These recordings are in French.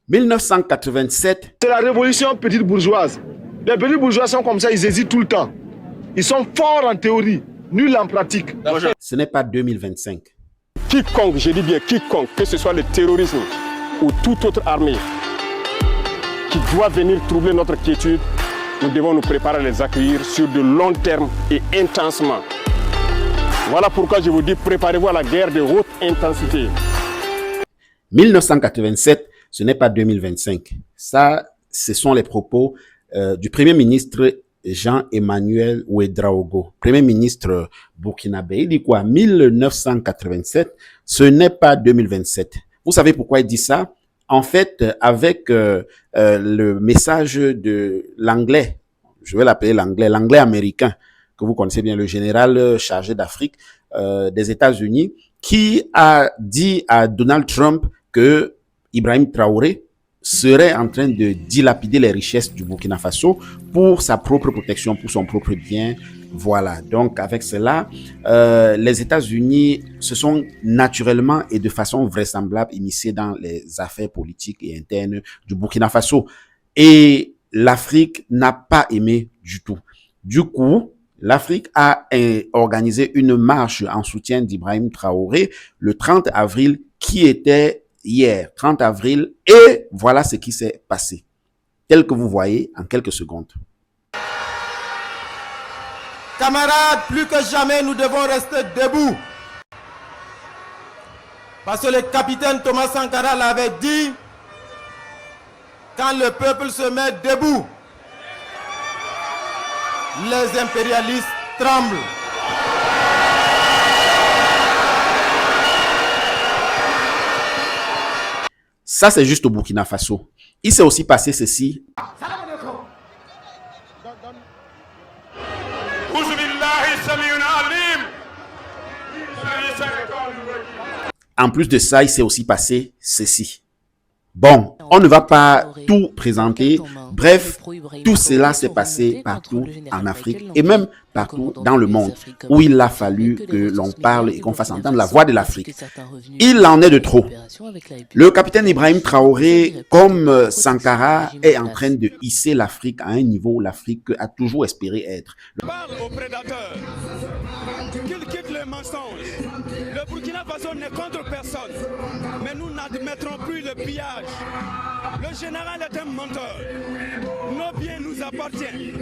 1987. C'est la révolution petite bourgeoise. Les petits bourgeois sont comme ça, ils hésitent tout le temps. Ils sont forts en théorie, nuls en pratique. Ce n'est pas 2025. Quiconque, je dis bien quiconque, que ce soit le terrorisme ou toute autre armée qui doit venir troubler notre quiétude, nous devons nous préparer à les accueillir sur de long terme et intensement. Voilà pourquoi je vous dis, préparez-vous à la guerre de haute intensité. 1987, ce n'est pas 2025. Ça, ce sont les propos du Premier ministre Jean-Emmanuel Ouédraogo, Premier ministre burkinabé. Il dit quoi? 1987, ce n'est pas 2027. Vous savez pourquoi il dit ça? En fait, avec le message de l'anglais, je vais l'appeler l'anglais américain, que vous connaissez bien, le général chargé d'Afrique des États-Unis, qui a dit à Donald Trump que Ibrahim Traoré serait en train de dilapider les richesses du Burkina Faso pour sa propre protection, pour son propre bien. Voilà, donc avec cela, les États-Unis se sont naturellement et de façon vraisemblable immiscés dans les affaires politiques et internes du Burkina Faso. Et l'Afrique n'a pas aimé du tout. Du coup, l'Afrique a organisé une marche en soutien d'Ibrahim Traoré le 30 avril, qui était hier, 30 avril, et voilà ce qui s'est passé, tel que vous voyez en quelques secondes. Camarades, plus que jamais, nous devons rester debout. Parce que le capitaine Thomas Sankara l'avait dit, quand le peuple se met debout, les impérialistes tremblent. Ça, c'est juste au Burkina Faso. Il s'est aussi passé ceci. En plus de ça, il s'est aussi passé ceci. Bon, on ne va pas tout présenter. Bref, tout cela s'est passé partout en Afrique et même partout dans le monde où il a fallu que l'on parle et qu'on fasse entendre la voix de l'Afrique. Il en est de trop. Le capitaine Ibrahim Traoré, comme Sankara, est en train de hisser l'Afrique à un niveau où l'Afrique a toujours espéré être. Parle aux prédateurs qu'ils quittent les mensonges. Le Burkina Faso n'est contre personne, mais nous n'admettrons plus le pillage. Le général est un menteur. Nos biens nous appartiennent.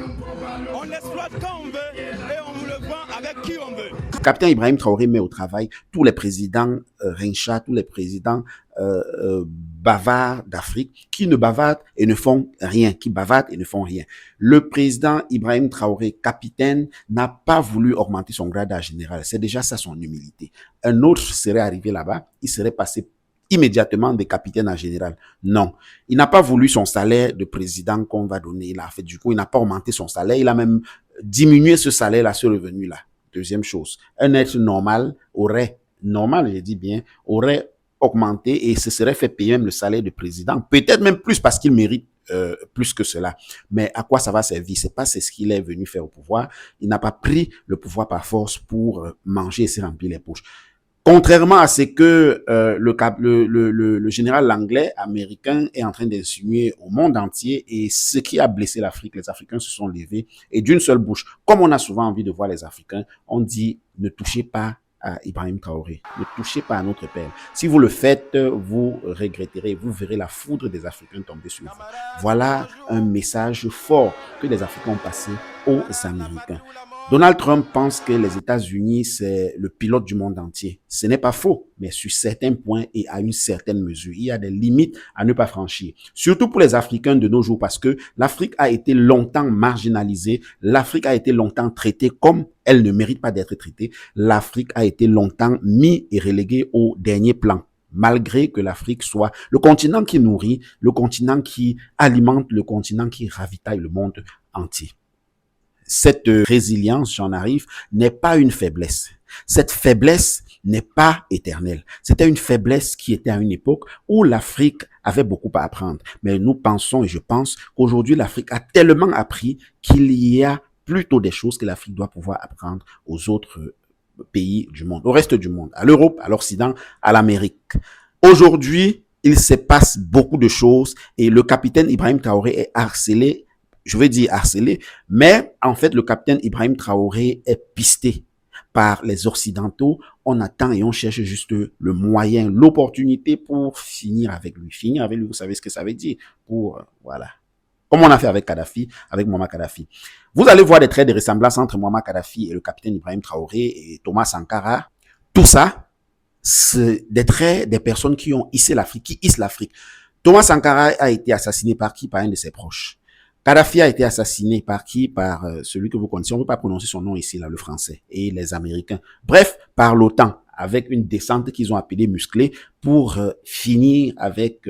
On l'exploite quand on veut et on le vend avec qui on veut. Capitaine Ibrahim Traoré met au travail tous les présidents Rincha, tous les présidents bavards d'Afrique qui ne bavardent et ne font rien, qui bavardent et ne font rien. Le président Ibrahim Traoré, capitaine, n'a pas voulu augmenter son grade à général. C'est déjà ça son humilité. Un autre serait arrivé là-bas, il serait passé immédiatement de capitaine à général. Non, il n'a pas voulu son salaire de président qu'on va donner. Il a fait, du coup, il n'a pas augmenté son salaire. Il a même diminué ce salaire-là, ce revenu-là. Deuxième chose, un être normal aurait, normal, je dis bien, aurait augmenté et se serait fait payer même le salaire de président. Peut-être même plus parce qu'il mérite plus que cela. Mais à quoi ça va servir? C'est pas ce qu'il est venu faire au pouvoir. Il n'a pas pris le pouvoir par force pour manger et se remplir les poches. Contrairement à ce que le général anglais américain est en train d'insinuer au monde entier, et ce qui a blessé l'Afrique, les Africains se sont levés et d'une seule bouche, comme on a souvent envie de voir les Africains, on dit ne touchez pas à Ibrahim Traoré, ne touchez pas à notre père. Si vous le faites, vous regretterez, vous verrez la foudre des Africains tomber sur vous. Voilà un message fort que les Africains ont passé aux Américains. Donald Trump pense que les États-Unis, c'est le pilote du monde entier. Ce n'est pas faux, mais sur certains points et à une certaine mesure. Il y a des limites à ne pas franchir. Surtout pour les Africains de nos jours, parce que l'Afrique a été longtemps marginalisée. L'Afrique a été longtemps traitée comme elle ne mérite pas d'être traitée. L'Afrique a été longtemps mise et reléguée au dernier plan. Malgré que l'Afrique soit le continent qui nourrit, le continent qui alimente, le continent qui ravitaille le monde entier. Cette résilience, j'en arrive, n'est pas une faiblesse. Cette faiblesse n'est pas éternelle. C'était une faiblesse qui était à une époque où l'Afrique avait beaucoup à apprendre. Mais nous pensons et je pense qu'aujourd'hui, l'Afrique a tellement appris qu'il y a plutôt des choses que l'Afrique doit pouvoir apprendre aux autres pays du monde, au reste du monde, à l'Europe, à l'Occident, à l'Amérique. Aujourd'hui, il se passe beaucoup de choses et le capitaine Ibrahim Traoré est harcelé, je veux dire harcelé, mais en fait, le capitaine Ibrahim Traoré est pisté par les Occidentaux. On attend et on cherche juste le moyen, l'opportunité pour finir avec lui. Finir avec lui, vous savez ce que ça veut dire. Voilà. Comme on a fait avec Kadhafi, avec Muammar Kadhafi. Vous allez voir des traits de ressemblance entre Muammar Kadhafi et le capitaine Ibrahim Traoré et Thomas Sankara. Tout ça, c'est des traits des personnes qui ont hissé l'Afrique, qui hissent l'Afrique. Thomas Sankara a été assassiné par qui? Par un de ses proches. Kadhafi a été assassiné par qui? Par celui que vous connaissez. On ne peut pas prononcer son nom ici, là, le français, et les Américains. Bref, par l'OTAN, avec une descente qu'ils ont appelée musclée pour finir avec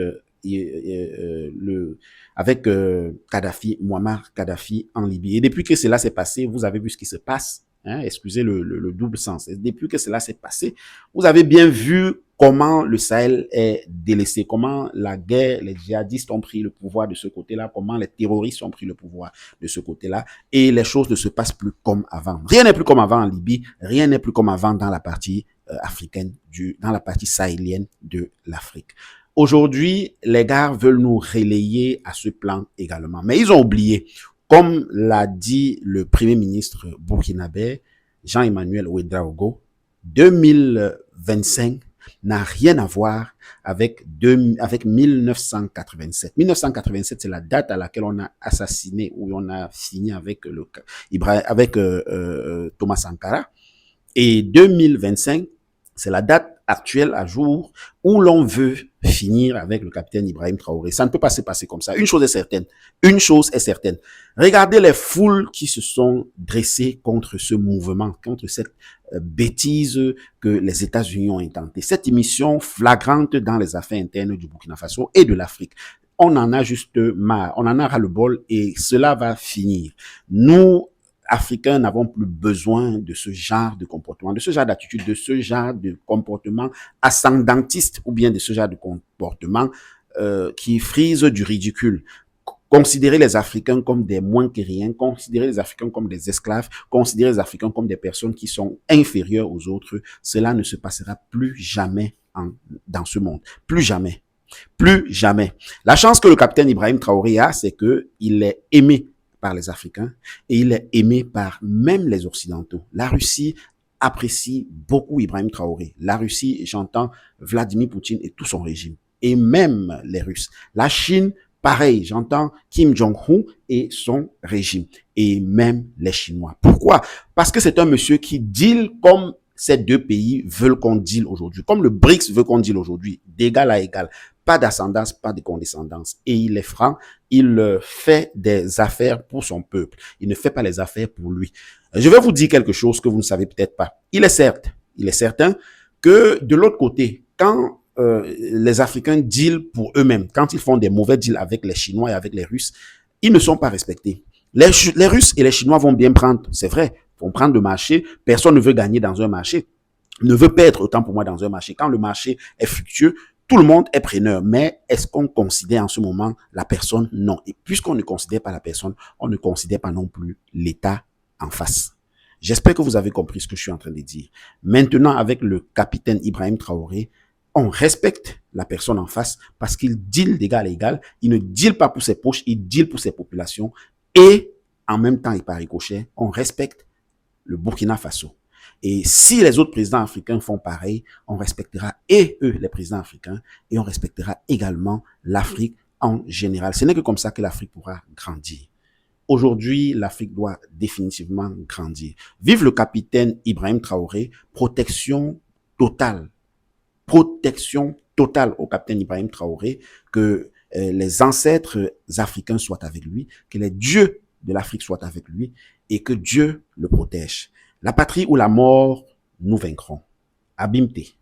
Kadhafi, Muammar Kadhafi en Libye. Et depuis que cela s'est passé, vous avez vu ce qui se passe. Hein, excusez le double sens. Et depuis que cela s'est passé, vous avez bien vu comment le Sahel est délaissé, comment la guerre, les djihadistes ont pris le pouvoir de ce côté-là, comment les terroristes ont pris le pouvoir de ce côté-là, et les choses ne se passent plus comme avant. Rien n'est plus comme avant en Libye, rien n'est plus comme avant dans la partie africaine, dans la partie sahélienne de l'Afrique. Aujourd'hui, les gars veulent nous relayer à ce plan également, mais ils ont oublié, comme l'a dit le premier ministre burkinabé, Jean-Emmanuel Ouedraogo, 2025 n'a rien à voir avec 1987. 1987, c'est la date à laquelle on a assassiné ou on a fini avec Thomas Sankara. Et 2025, c'est la date actuelle à jour où l'on veut finir avec le capitaine Ibrahim Traoré. Ça ne peut pas se passer comme ça. Une chose est certaine. Regardez les foules qui se sont dressées contre ce mouvement, contre cette bêtise que les États-Unis ont intentée. Cette émission flagrante dans les affaires internes du Burkina Faso et de l'Afrique. On en a juste marre. On en a ras-le-bol et cela va finir. Nous, Africains, n'avons plus besoin de ce genre de comportement, de ce genre d'attitude, de ce genre de comportement ascendantiste ou bien de ce genre de comportement qui frise du ridicule. Considérer les Africains comme des moins que rien, considérer les Africains comme des esclaves, considérer les Africains comme des personnes qui sont inférieures aux autres, cela ne se passera plus jamais dans ce monde. Plus jamais. Plus jamais. La chance que le capitaine Ibrahim Traoré a, c'est qu'il est aimé par les Africains et il est aimé par même les Occidentaux. La Russie apprécie beaucoup Ibrahim Traoré. La Russie, j'entends Vladimir Poutine et tout son régime. Et même les Russes. La Chine, pareil, j'entends Kim Jong-un et son régime. Et même les Chinois. Pourquoi? Parce que c'est un monsieur qui deal comme ces deux pays veulent qu'on deal aujourd'hui. Comme le BRICS veut qu'on deal aujourd'hui, d'égal à égal. Pas d'ascendance, pas de condescendance. Et il est franc, il fait des affaires pour son peuple. Il ne fait pas les affaires pour lui. Je vais vous dire quelque chose que vous ne savez peut-être pas. Il est certain que de l'autre côté, quand les Africains deal pour eux-mêmes, quand ils font des mauvais deals avec les Chinois et avec les Russes, ils ne sont pas respectés. Les Russes et les Chinois vont bien prendre, c'est vrai, vont prendre le marché. Personne ne veut gagner dans un marché, ne veut perdre autant pour moi dans un marché. Quand le marché est fructueux, tout le monde est preneur, mais est-ce qu'on considère en ce moment la personne? Non. Et puisqu'on ne considère pas la personne, on ne considère pas non plus l'État en face. J'espère que vous avez compris ce que je suis en train de dire. Maintenant, avec le capitaine Ibrahim Traoré, on respecte la personne en face parce qu'il deal d'égal à égal. Il ne deal pas pour ses poches, il deal pour ses populations. Et en même temps, et par ricochet, on respecte le Burkina Faso. Et si les autres présidents africains font pareil, on respectera et eux, les présidents africains, et on respectera également l'Afrique en général. Ce n'est que comme ça que l'Afrique pourra grandir. Aujourd'hui, l'Afrique doit définitivement grandir. Vive le capitaine Ibrahim Traoré, protection totale au capitaine Ibrahim Traoré, que les ancêtres africains soient avec lui, que les dieux de l'Afrique soient avec lui et que Dieu le protège. La patrie ou la mort, nous vaincrons. Abimte.